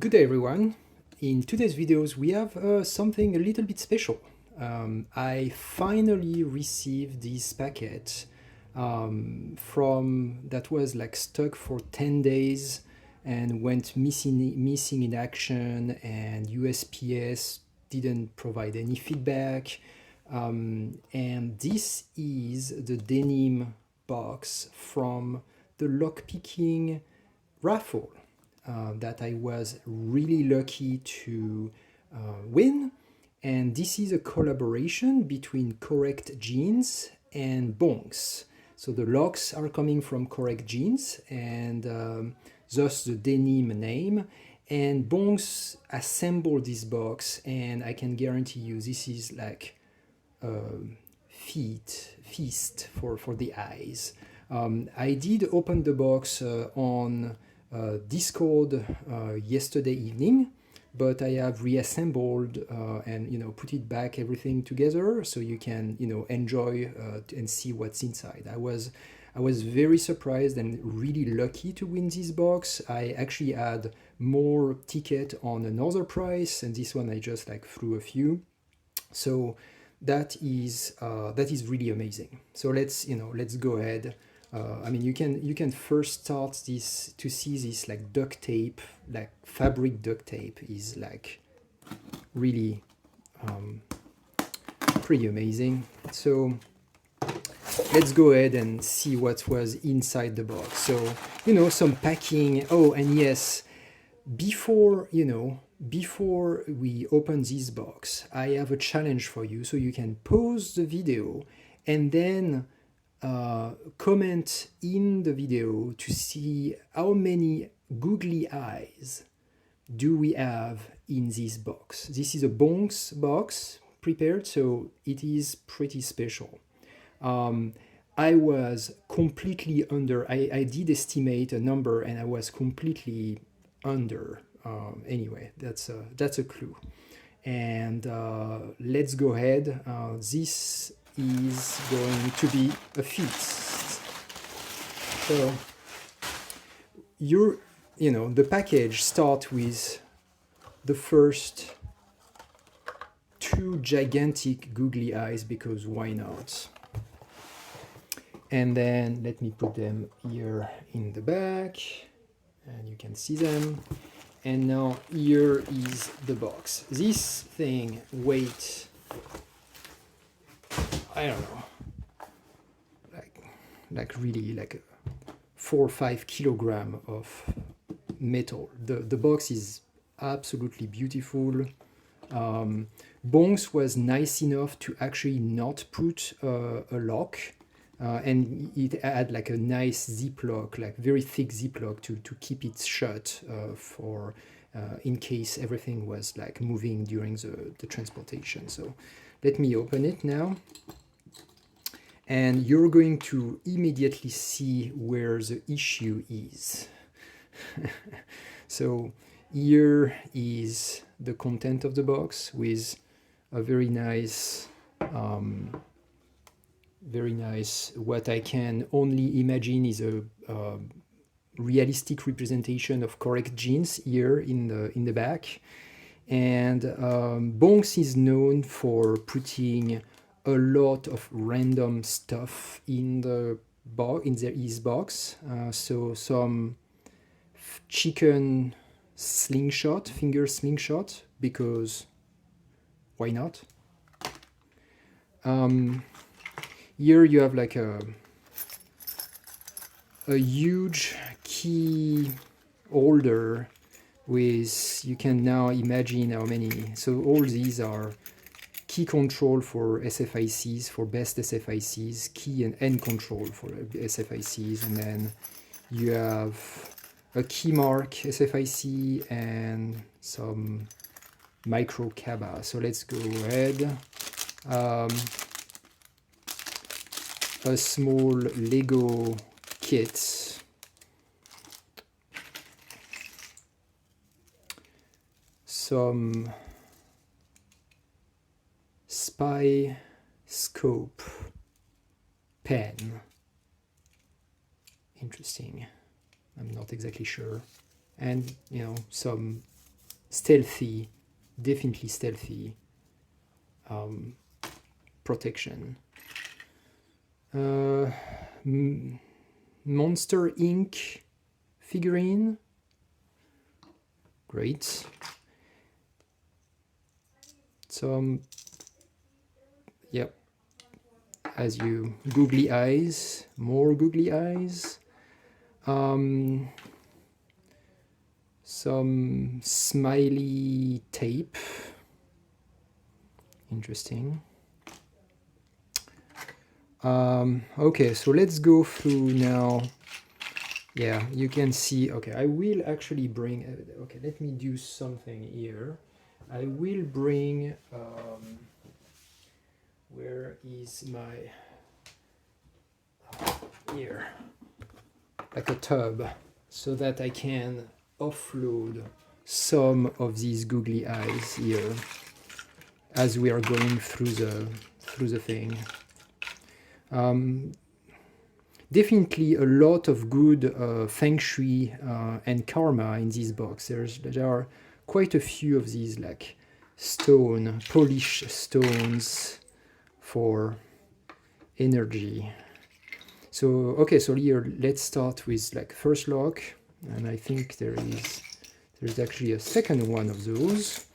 Good day everyone. In today's videos we have something a little bit special. I finally received this packet from that was like stuck for 10 days and went missing in action, and USPS didn't provide any feedback. And this is the Denim Box from the lockpicking raffle that I was really lucky to win. And this is a collaboration between Correct Jeans and Bonks. So the locks are coming from Correct Jeans, and thus the denim name. And Bonks assembled this box, and I can guarantee you this is like a feast for the eyes. I did open the box on Discord yesterday evening, but I have reassembled and put it back everything together so you can enjoy and see what's inside. I was very surprised and really lucky to win this box. I actually had more ticket on another price, and this one I just like threw a few. So that is really amazing. So let's go ahead. I mean, you can first start this to see this like duct tape, like fabric duct tape is like really pretty amazing. So let's go ahead and see what was inside the box. So some packing. Oh, and yes, before we open this box, I have a challenge for you. So you can pause the video and then comment in the video to see how many googly eyes do we have in this box. This is a Bonks box prepared, so it is pretty special. I was completely under. I did estimate a number, and I was completely under. Anyway, that's a clue. And let's go ahead. This is going to be a feast. So the package starts with the first two gigantic googly eyes, because why not? And then let me put them here in the back and you can see them. And now here is the box. This thing weighs, I don't know, like really like 4 or 5 kilograms of metal. The box is absolutely beautiful. Bonks was nice enough to actually not put a lock, and it had like a nice ziplock, like very thick ziplock to keep it shut for in case everything was like moving during the transportation. So let me open it now. And you're going to immediately see where the issue is. So here is the content of the box with a very nice, what I can only imagine is a realistic representation of Correct Jeans here in the back. And Bonks is known for putting a lot of random stuff in his box. So some chicken slingshot, finger slingshot, because why not? Here you have like a huge key holder with, you can now imagine how many. So all these are key control for SFICs, for best SFICs, key and end control for SFICs, and then you have a key mark SFIC and some micro CABA. So let's go ahead. A small Lego kit. Some spy scope pen. Interesting. I'm not exactly sure. And some stealthy, definitely stealthy protection. Monster Inc. figurine. Great. Some, yep, as you, googly eyes, more googly eyes. Some smiley tape. Interesting. Okay, so let's go through now. Yeah, you can see, okay, I will actually bring, okay, let me do something here. I will bring, where is my, here, like a tub, so that I can offload some of these googly eyes here as we are going through the thing. Definitely a lot of good feng shui and karma in this box. There are quite a few of these like polished stones for energy. So okay, so here let's start with like first lock, and I think there's actually a second one of those.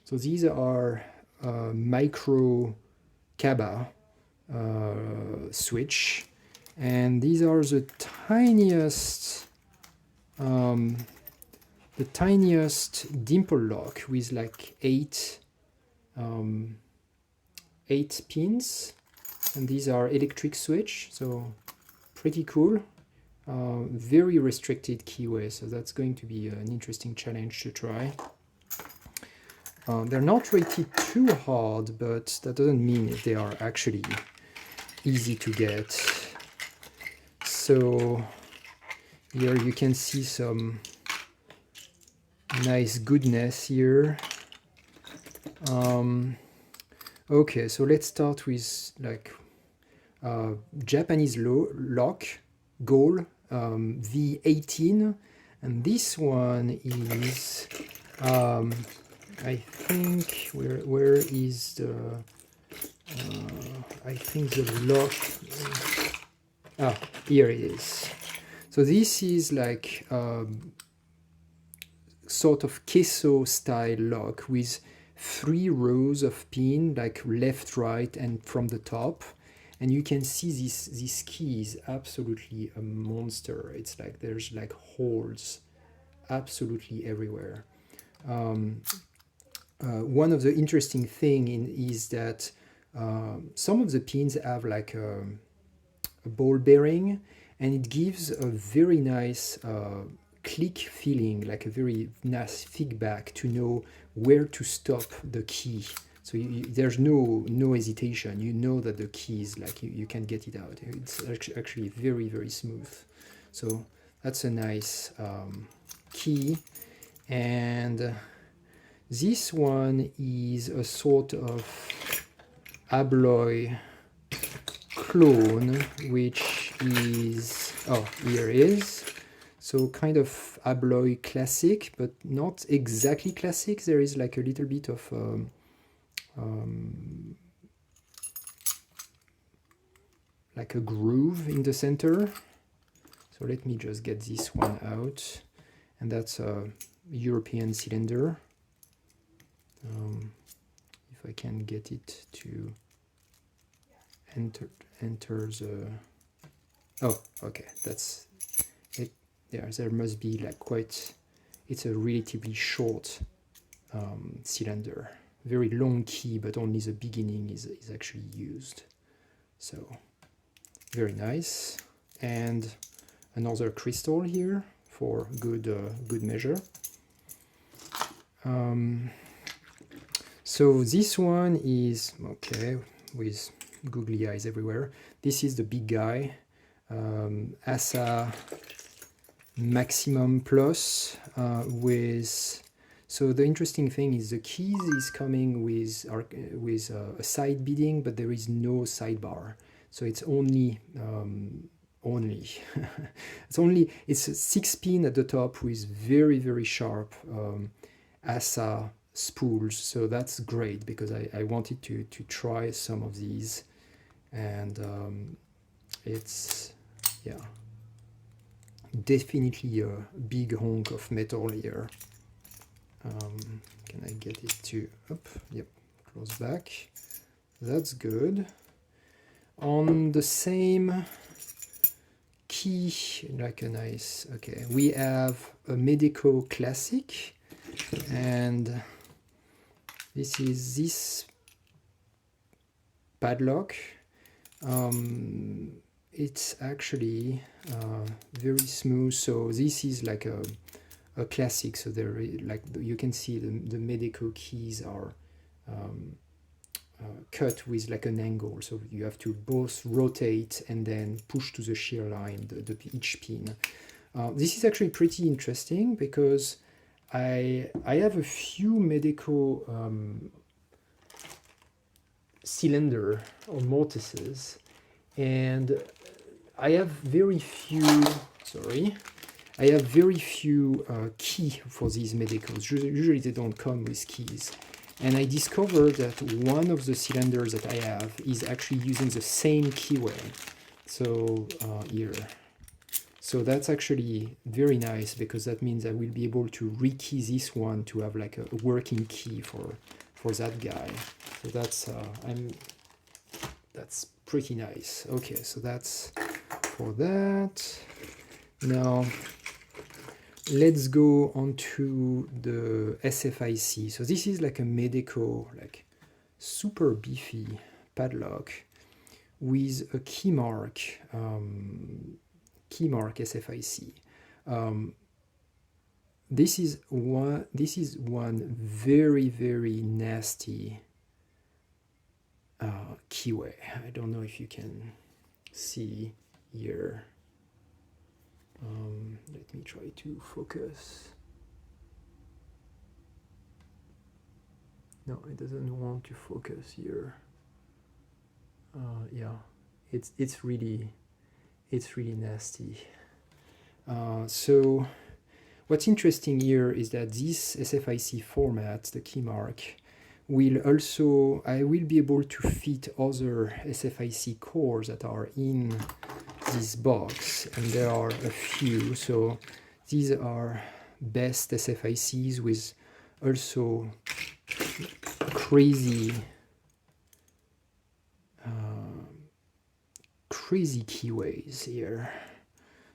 So these are micro Kaba switch, and these are the tiniest dimple lock with like eight pins, and these are electric switch, so pretty cool. Very restricted keyway, so that's going to be an interesting challenge to try. They're not rated too hard, but that doesn't mean they are actually easy to get. So here you can see some nice goodness here. Okay, so let's start with like Japanese lock goal V18, and this one is I think where is the I think the lock, here it is. So this is like sort of queso style lock with 3 rows of pin, like left, right, and from the top. And you can see this key is absolutely a monster. It's like there's like holes absolutely everywhere. One of the interesting thing is that some of the pins have like a ball bearing, and it gives a very nice click feeling, like a very nice feedback to know where to stop the key. So there's no hesitation. You know that the key is like you can get it out. It's actually very, very smooth. So that's a nice key. And this one is a sort of Abloy clone, which is, oh, here it is. So kind of Abloy classic, but not exactly classic. There is like a little bit of like a groove in the center. So let me just get this one out, and that's a European cylinder. If I can get it to enter the, oh, okay, that's it. There must be like quite, it's a relatively short cylinder, very long key, but only the beginning is actually used. So very nice. And another crystal here for good measure. So this one is, okay, with googly eyes everywhere. This is the big guy, ASA Maximum Plus with, so the interesting thing is the keys is coming with a side beading, but there is no sidebar. So it's only it's 6 pin at the top with very, very sharp ASA spools, so that's great because I wanted to try some of these, and it's, yeah, definitely a big hunk of metal here. Can I get it to up? Yep, close back. That's good. On the same key, like a nice, okay, we have a Medeco Classic, and this is this padlock. It's actually very smooth, so this is like a classic, so there, like you can see the Medeco keys are cut with like an angle, so you have to both rotate and then push to the shear line each pin. This is actually pretty interesting because I have a few Medeco cylinder or mortises, and I have very few, sorry, I have very few key for these Medecos. Usually they don't come with keys. And I discovered that one of the cylinders that I have is actually using the same keyway. So here. So that's actually very nice because that means I will be able to rekey this one to have like a working key for that guy. So that's pretty nice. Okay, so that's for that. Now let's go on to the SFIC. So this is like a Medeco, like super beefy padlock with a key mark SFIC. This is one very nasty keyway. I don't know if you can see here. Let me try to focus. No, it doesn't want to focus here. Yeah, it's really nasty. So what's interesting here is that this SFIC format, the key mark, will also, I will be able to fit other SFIC cores that are in this box, and there are a few. So these are best SFICs with also crazy keyways here.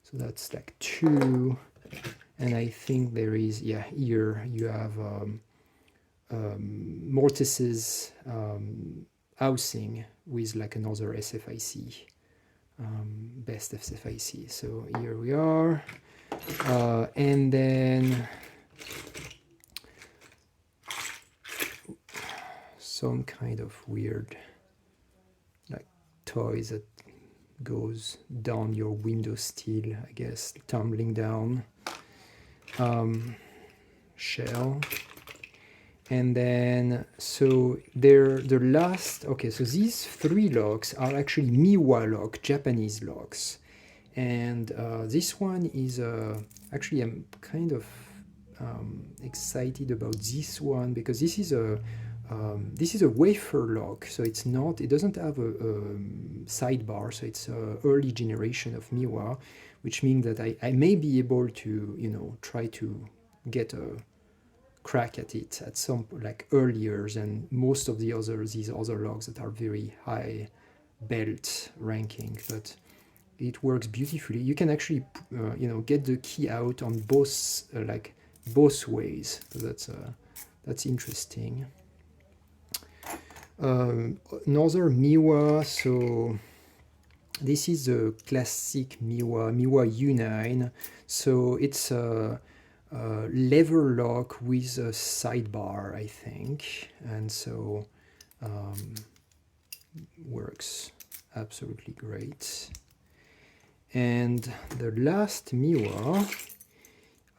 So that's like 2, and I think there is, yeah, here you have mortises housing with like another SFIC, best SFIC. So here we are, and then some kind of weird like toys that goes down your window sill, I guess, tumbling down. Shell. And then, so the last, okay, so these 3 locks are actually Miwa lock, Japanese locks. And this one is, actually I'm kind of excited about this one because this is a wafer lock, so it doesn't have a sidebar, so it's an early generation of Miwa, which means that I may be able to, try to get a crack at it at some like earlier than most of these other locks that are very high belt ranking, but it works beautifully. You can actually get the key out on both both ways, so that's interesting. Another Miwa, so this is a classic Miwa U9, so it's a lever lock with a sidebar, I think, and so works absolutely great. And the last Miwa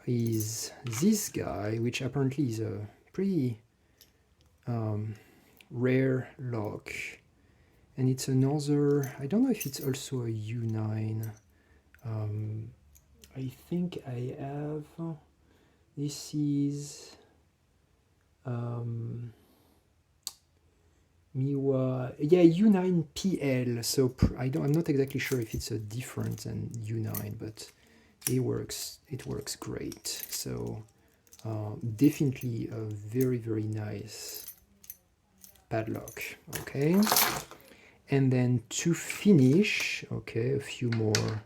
is this guy, which apparently is a pretty rare lock, and it's another, I don't know if it's also a U9. I think I have, this is Miwa, yeah, U9PL. So I'm not exactly sure if it's a different than U9, but it works. It works great. So definitely a very, very nice padlock. Okay, and then to finish, okay, a few more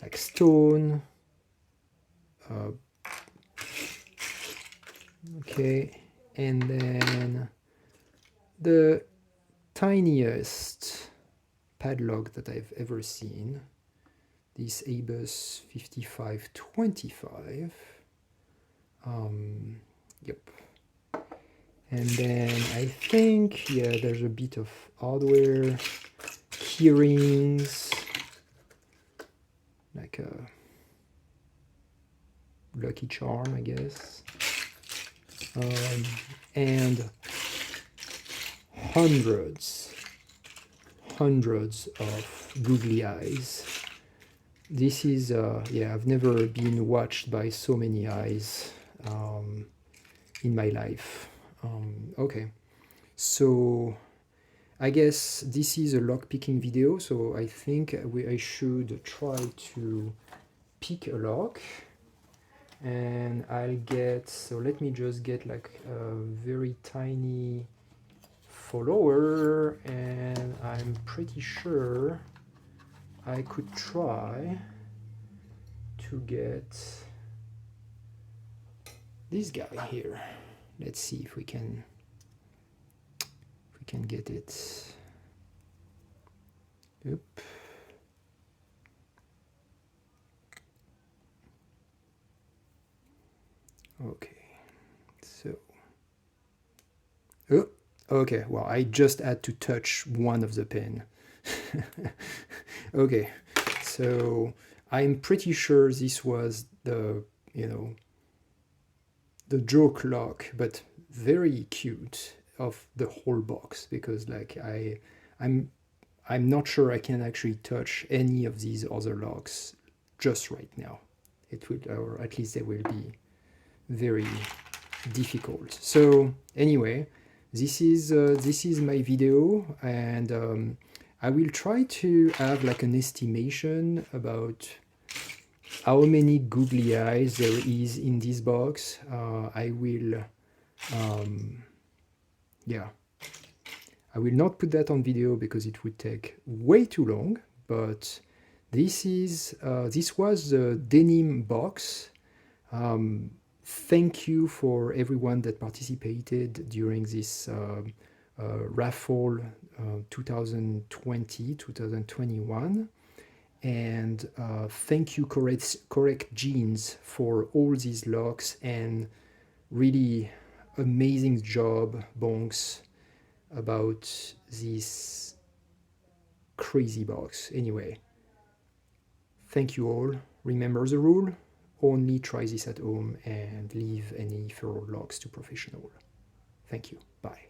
like stone. Okay, and then the tiniest padlock that I've ever seen, this Abus 5525. Yep. And then I think, yeah, there's a bit of hardware, key rings, like a lucky charm, I guess. And hundreds of googly eyes. This is, yeah, I've never been watched by so many eyes in my life. Okay, so I guess this is a lock picking video, so I think I should try to pick a lock. And I'll get, so let me just get like a very tiny follower, and I'm pretty sure I could try to get this guy here. Let's see if we can get it. Oop. Okay, so oh, okay, well, I just had to touch one of the pin. Okay, so I'm pretty sure this was the, you know, the joke lock, but very cute, of the whole box, because like I'm not sure I can actually touch any of these other locks just right now. It would, or at least they will be very difficult. So anyway, this is my video, and I will try to have like an estimation about how many googly eyes there is in this box. I will, yeah, I will not put that on video because it would take way too long. But this was the Denim Box. Thank you for everyone that participated during this raffle 2020-2021. And thank you, Correct Jeans, for all these locks, and really amazing job, Bonks, about this crazy box. Anyway, thank you all. Remember the rule: only try this at home and leave any ferrule locks to professional. Thank you. Bye.